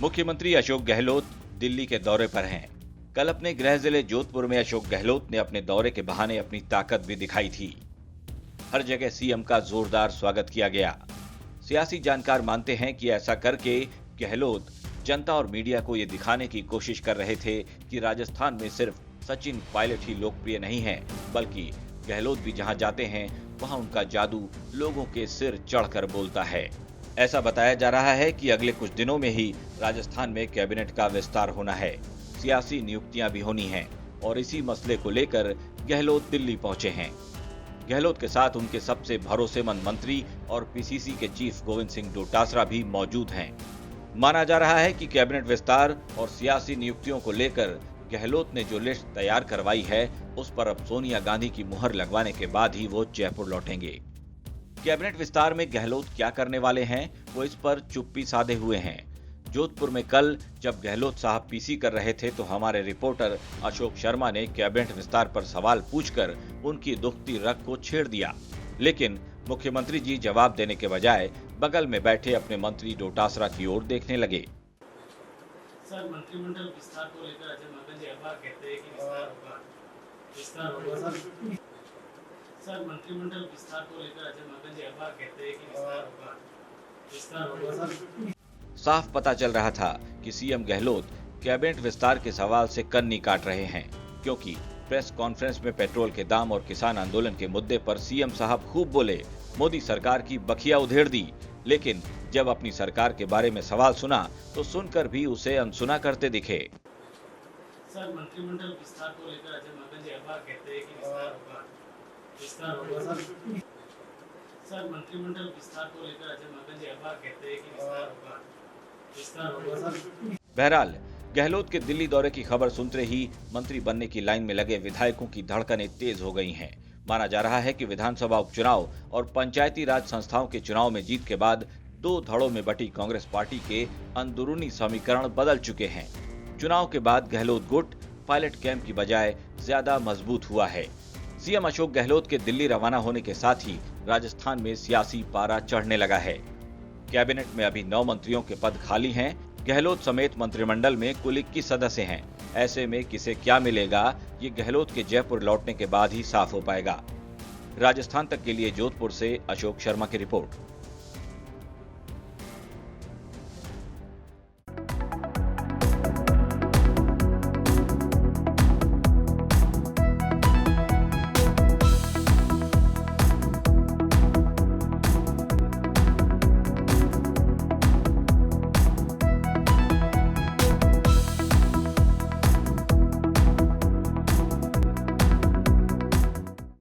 मुख्यमंत्री अशोक गहलोत दिल्ली के दौरे पर हैं। कल अपने गृह जिले जोधपुर में अशोक गहलोत ने अपने दौरे के बहाने अपनी ताकत भी दिखाई थी। हर जगह सीएम का जोरदार स्वागत किया गया। सियासी जानकार मानते हैं कि ऐसा करके गहलोत जनता और मीडिया को ये दिखाने की कोशिश कर रहे थे कि राजस्थान में सिर्फ सचिन पायलट ही लोकप्रिय नहीं है, बल्कि गहलोत भी जहां जाते हैं वहां उनका जादू लोगों के सिर चढ़कर बोलता है। ऐसा बताया जा रहा है कि अगले कुछ दिनों में ही राजस्थान में कैबिनेट का विस्तार होना है, सियासी नियुक्तियां भी होनी हैं और इसी मसले को लेकर गहलोत दिल्ली पहुंचे हैं। गहलोत के साथ उनके सबसे भरोसेमंद मंत्री और पीसीसी के चीफ गोविंद सिंह डोटासरा भी मौजूद हैं। माना जा रहा है कि कैबिनेट विस्तार और सियासी नियुक्तियों को लेकर गहलोत ने जो लिस्ट तैयार करवाई है, उस पर अब सोनिया गांधी की मुहर लगवाने के बाद ही वो जयपुर लौटेंगे। कैबिनेट विस्तार में गहलोत क्या करने वाले हैं, वो इस पर चुप्पी साधे हुए हैं। जोधपुर में कल जब गहलोत साहब पीसी कर रहे थे तो हमारे रिपोर्टर अशोक शर्मा ने कैबिनेट विस्तार पर सवाल पूछकर उनकी दुखती रग को छेड़ दिया, लेकिन मुख्यमंत्री जी जवाब देने के बजाय बगल में बैठे अपने मंत्री डोटासरा की ओर देखने लगे। सर, मंत्रिमंडल विस्तार को लेकर अजय माकन जी अखबार कहते हैं कि विस्तार होगा। सर, मंत्रिमंडल विस्तार को लेकर अजय माकन जी अखबार कहते हैं कि विस्तार होगा। साफ पता चल रहा था कि सीएम गहलोत कैबिनेट विस्तार के सवाल से कन्नी काट रहे हैं, क्योंकि प्रेस कॉन्फ्रेंस में पेट्रोल के दाम और किसान आंदोलन के मुद्दे पर सीएम साहब खूब बोले, मोदी सरकार की बखिया उधेड़ दी, लेकिन जब अपनी सरकार के बारे में सवाल सुना तो सुनकर भी उसे अनसुना करते दिखे। सर, मंत्रिमंडल विस्तार को लेकर अजय माकन जी अखबार कहते हैं कि विस्तार होगा। सर, मंत्रिमंडल विस्तार को लेकर अजय माकन जी अखबार कहते हैं कि विस्तार होगा। बहरहाल गहलोत के दिल्ली दौरे की खबर सुनते ही मंत्री बनने की लाइन में लगे विधायकों की धड़कनें तेज हो गई हैं। माना जा रहा है कि विधानसभा उपचुनाव और पंचायती राज संस्थाओं के चुनाव में जीत के बाद दो धड़ों में बटी कांग्रेस पार्टी के अंदरूनी समीकरण बदल चुके हैं। चुनाव के बाद गहलोत गुट पायलट कैंप की बजाय ज्यादा मजबूत हुआ है। सीएम अशोक गहलोत के दिल्ली रवाना होने के साथ ही राजस्थान में सियासी पारा चढ़ने लगा है। कैबिनेट में अभी 9 मंत्रियों के पद खाली हैं। गहलोत समेत मंत्रिमंडल में कुल 21 सदस्य हैं। ऐसे में किसे क्या मिलेगा, ये गहलोत के जयपुर लौटने के बाद ही साफ हो पाएगा। राजस्थान तक के लिए जोधपुर से अशोक शर्मा की रिपोर्ट।